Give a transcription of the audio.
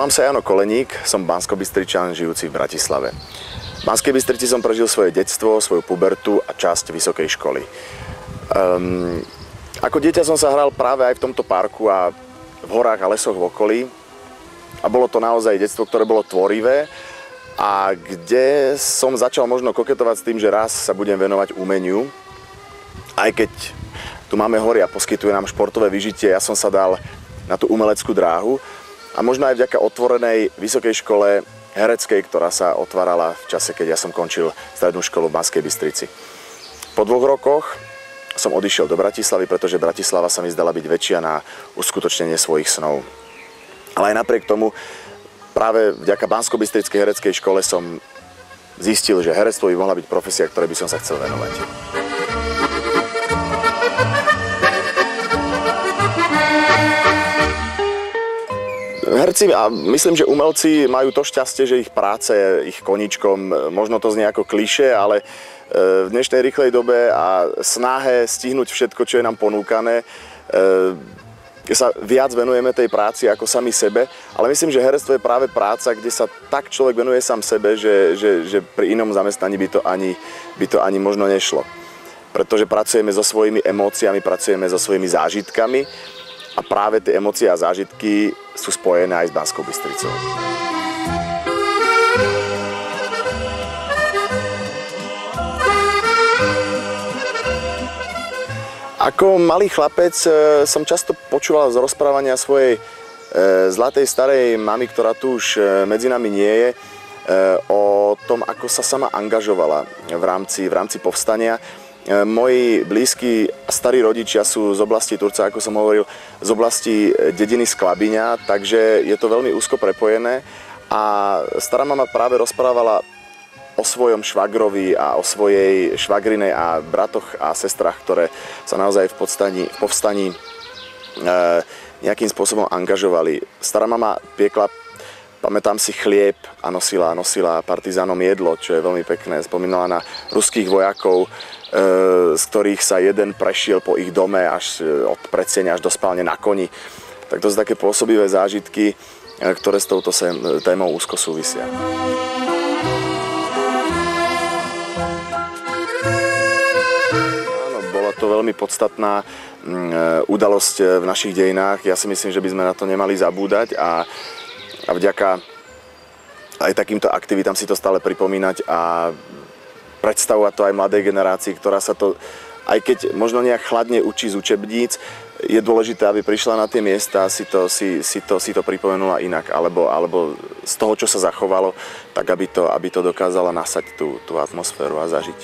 Volám sa Jano Koleník, som Banskobystričan žijúci v Bratislave. V Banskej Bystrici som prežil svoje detstvo, svoju pubertu a časť vysokej školy. Ako dieťa som sa hral práve aj v tomto parku a v horách a lesoch v okolí. A bolo to naozaj detstvo, ktoré bolo tvorivé a kde som začal možno koketovať s tým, že raz sa budem venovať umeniu. Aj keď tu máme hory a poskytuje nám športové vyžitie, ja som sa dal na tú umeleckú dráhu. A možno aj vďaka otvorenej vysokej škole hereckej, ktorá sa otvárala v čase, keď ja som končil strednú školu v Banskej Bystrici. Po 2 rokoch som odišiel do Bratislavy, pretože Bratislava sa mi zdala byť väčšia na uskutočnenie svojich snov. Ale aj napriek tomu, práve vďaka Banskobystrickej hereckej škole som zistil, že herectvo by mohla byť profesia, ktorej by som sa chcel venovať. Herci a myslím, že umelci majú to šťastie, že ich práce je ich koníčkom. Možno to znie ako klišé, ale v dnešnej rýchlej dobe a snahe stihnúť všetko, čo je nám ponúkané, sa viac venujeme tej práci ako sami sebe. Ale myslím, že herectvo je práve práca, kde sa tak človek venuje sám sebe, že pri inom zamestnaní by to ani možno nešlo. Pretože pracujeme so svojimi emóciami, pracujeme so svojimi zážitkami. A práve tie emócie a zážitky sú spojené aj s Banskou Bystricou. Ako malý chlapec som často počúval z rozprávania svojej zlatej starej mamy, ktorá tu už medzi nami nie je, o tom, ako sa sama angažovala v rámci povstania. Moji blízki a starí rodičia sú z oblasti Turca, ako som hovoril, z oblasti dediny Sklabiňa, takže je to veľmi úzko prepojené. A stará mama práve rozprávala o svojom švagrovi a o svojej švagrinej a bratoch a sestrach, ktoré sa naozaj v povstaní nejakým spôsobom angažovali. Stará mama piekla, pamätám si, chlieb a nosila partizánom jedlo, čo je veľmi pekné. Spomínala na ruských vojakov, z ktorých sa jeden prešiel po ich dome až od predseňa až do spálne na koni. Tak to sú také pôsobivé zážitky, ktoré s touto témou úzko súvisia. Áno, bola to veľmi podstatná udalosť v našich dejinách. Ja si myslím, že by sme na to nemali zabúdať a vďaka aj takýmto aktivitám si to stále pripomínať a predstavovať to aj mladej generácii, ktorá sa to, aj keď možno nejak chladne učí z učebníc, je dôležité, aby prišla na tie miesta a si to pripomenula inak, alebo z toho, čo sa zachovalo, tak aby to dokázala nasať tú atmosféru a zažiť.